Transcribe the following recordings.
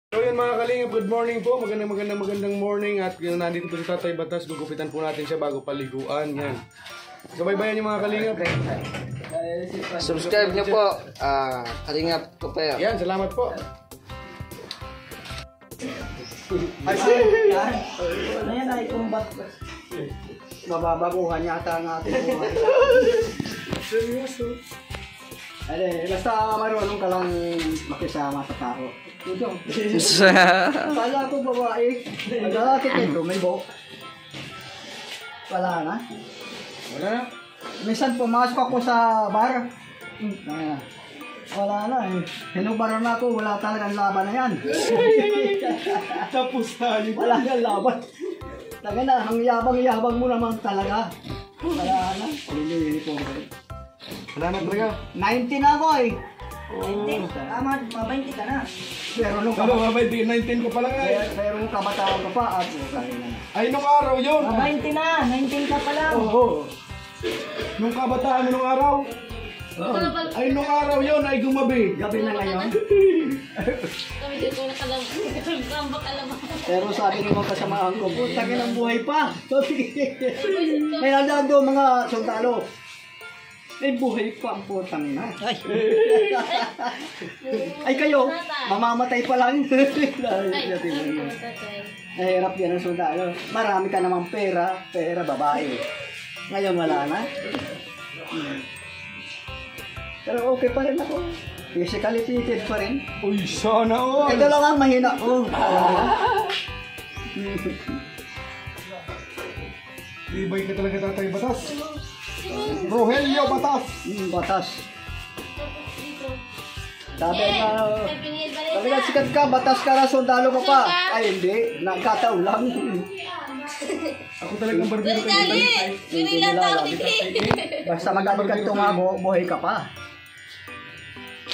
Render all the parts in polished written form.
So yun mga kalingap, good morning po. Magandang morning. At yun, nandito po si Tatay Batas. Gugupitan po natin siya bago paliguan. Yan. Sabaybayan niyo mga kalingap. Subscribe niyo po. Kalingap ko pa yan. Yan, salamat po. Ay, ano yan ay kumbat. Mababaguhan yata ang ating buhay. Seryoso. Ay, basta marunong ka lang makisama sa tao. Ito. Kala ko babae. Ang lalaki ko, may buhok. Wala na. Wala na. Minsan pumasok ako sa bar. Wala na eh. Hinubaro na ako, wala talagang laban na yan. Tapos tayo. Wala nang laban. Taga na, ang yabang-yabang mo naman talaga. Wala na. Pili ko. Wala na talaga. 19 na ako eh. 19? Tama, mabay ka na. Pero nung Pero mabay, 19 ko pa lang ay. pero nung kabataan ko pa, at kaya na. Ay, nung araw yun. Mabay na, 19 ka pa lang. Oo. Nung kabataan mo nung araw. Ay, nung araw yun ay gumabi. Gabi na ngayon. Kami dito nakambak alam. Pero sabi ng mga kasamahan ko, putangin ang buhay pa. May nandaan doon mga sundalo. May buhay pa ang putangin na. Ay kayo, mamamatay pa lang. Nahirap yan ang sundalo. Marami ka namang pera babae. Ngayon wala na. Pero okay pa rin ako. Physically fitted pa rin. Uy, sana all. Ito lang ang mahina ko. Ibay ka talaga Tatay Batas. Rogelio Batas. Batas. Sabi na, sabi na Balik sikat ka, batas ka na, sundalo ka pa. Ay hindi, nagkataon lang. Ako talagang barbero ka Dali! dito. Pinilang tao hindi. Basta magaling ka tumago, buhay ka pa.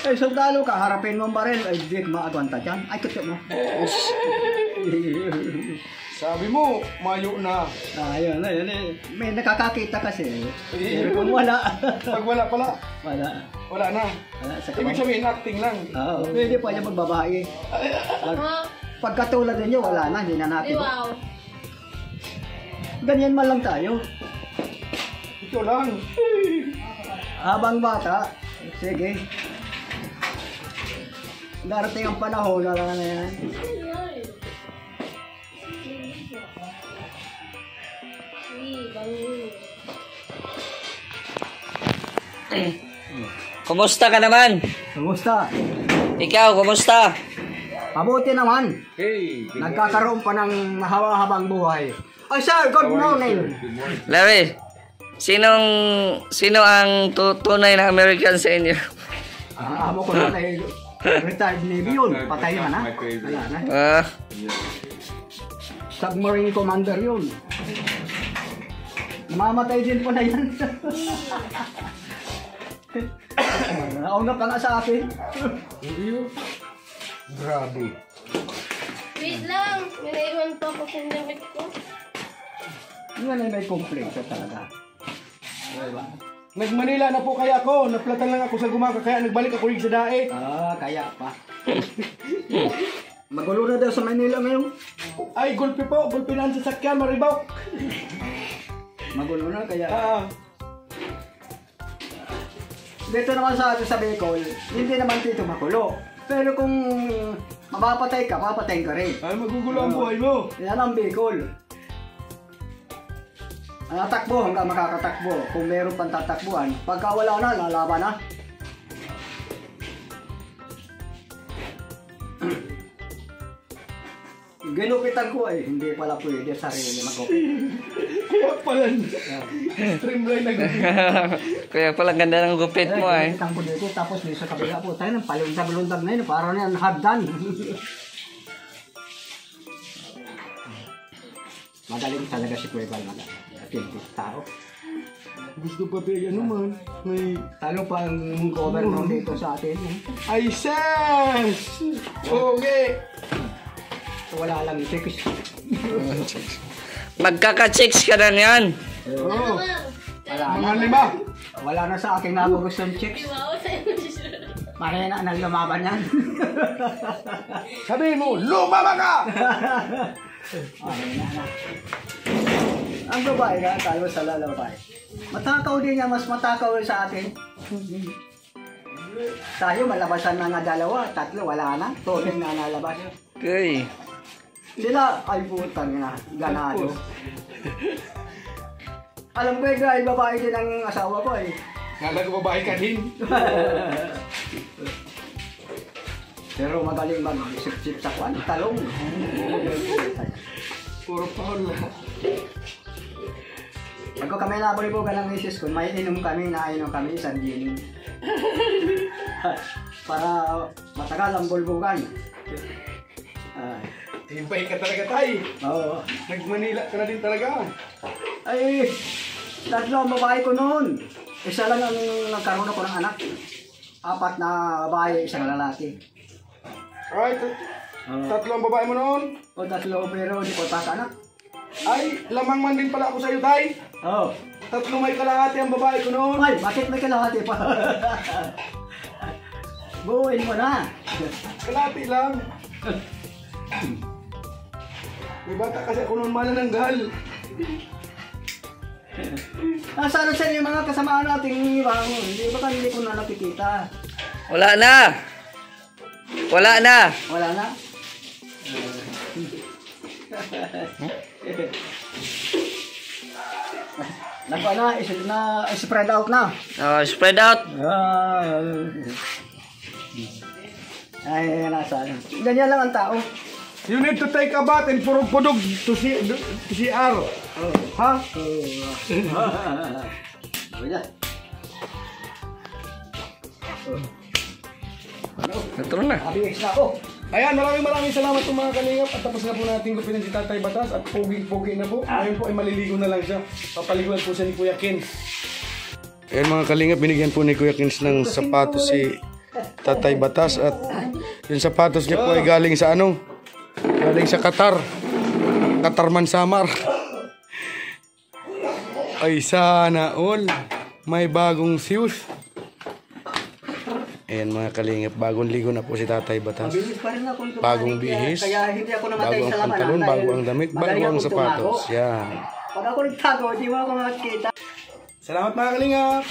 Ay, sundalo ka, harapin mo ang baril. Ay, di maagwanta dyan. Ay, kutsyo mo. Sabi mo, mayo na. Ayun, ayun. May nakakakita kasi. Pero kung wala. Pag wala pala, Wala. wala na. Wala sa Ibig kamay. sabihin, acting lang. Oo, pwede pa yung magbabae. Pagkatulad ninyo, wala na, hindi na natin. Wow. Ganyan man lang tayo. Ito lang. Habang bata, sige. Darating ang panahon, wala na yan. Kumusta ka naman? Kumusta? Ikaw, kumusta? Mabuti naman. Hey. Nagkakaroon pa ng mahaba-habang buhay. Ay sir, good morning. Larry, sino ang tunay na American sa inyo? Amo ko na ay retired Navy yun. Patay na na. Wala na. Submarine commander yun. Namamatay din po na yan. Nauna ka na sa akin. Grabe. Wait lang. May naiwan pa ako sa damit ko. Yun ay may komplekso talaga. Diba? Nag-Manila na po kaya ako. Naplatan lang ako sa Gumaca kaya nagbalik ako rin sa Dae. Kaya pa. Magulo na daw sa Manila ngayon. Ay, gulpi po. Gulpi na ang sasakyan, maribok. Magulo na kaya. Dito naman sa atin sa Bicol, hindi naman dito makulo. Pero kung mapapatay ka, papatayin ka rin. Ay, magugulo ang buhay mo. Yan ang Bicol. Takbo hanggang makakatakbo. Kung meron pang tatakbuhan, pagka wala na, lalaban na. Ginupitan ko eh, hindi pala pwede sarili magupit. Kaya pala. Streamline na gulpi. Kaya pala ganda ng gupit mo eh. Ginupitan ko dito, tapos dito sa kabila po, tayo ng palundag-lundag na yun, parang yan hagdan. Magaling talaga si Kuya Balmaga. Atintis tao. Gusto pa tayo naman. May... Talo pa ang governor dito sa atin. Ay, ses! Okay. Wala lang itikis. Magkaka-chicks ka na niyan. Oo. Wala na. Mga 5. Wala na sa akin nagugustuhan chicks. Wow, sa'yo. Mahina na lumaban yan. Sabihin mo, lumaba ka! Mahina na. Ang babae ka, tayo sa lalabay. Matakaw din niya, mas matakaw sa atin. Tayo malabasan na nga dalawa, tatlo, wala na. Tuloy na nalabas. Okay. Sila, ay putang na, ganado. Alam ko ay babae din ang asawa ko eh. Kala ko babae ka din. Pero magaling mag-sip-sip sa kwan, talong. Puro paul. Pagko kami nabalibugan ng misis ko, may inom kami, nainom kami, isang ginin. Para matagal ang bulbugan. Timpay ka talaga tay. Oo. Nag-Manila ka na din talaga. Ay, tatlo ang babae ko noon. Isa lang ang nagkaroon ako ng anak. 4 na babae, isang lalaki. Ay, tatlo ang babae mo noon. O tatlo pero hindi ko anak. Ay, lamang man din pala ako sa'yo tay. Oo. Tatlo may kalahati ang babae ko noon. Ay, bakit may kalahati pa? Buuin mo na. Kalahati lang. May bata kasi ako noon manananggal. Nasaan sa yung mga kasamaan nating bangon? Hindi ba hindi ko na nakikita? Wala na. Wala na. Wala na? Spread out na. Oh, spread out. Ay, nasaan? Ganyan lang ang tao. You need to take a bath and purog-pudog to CR. Ha? Ito na. Abis na ako. Ayan, maraming salamat po mga kalingap. At tapos na po natin gupitan si Tatay Batas. At pogi-pogi na po. Ngayon po ay maliligo na lang siya. Papaliguan po siya ni Kuya Kins. Ayan mga kalingap, binigyan po ni Kuya Kins ng sapatos si Tatay Batas. At yung sapatos niya po ay galing sa ano? Galing sa Qatar. Qatar Mansamar. Ay sana all. May bagong shoes. Ayan mga kalingap, bagong ligo na po si Tatay Batas. Mabilis pa rin akong tumanig. Bagong bihis, Kaya hindi ako namatay bago ang sa labanan. pantalon, dahil bago ang damit, bago magaling ang akong sapatos. tumago. Yan. Pag ako nagtago, di mo ako makikita. Salamat mga kalingap!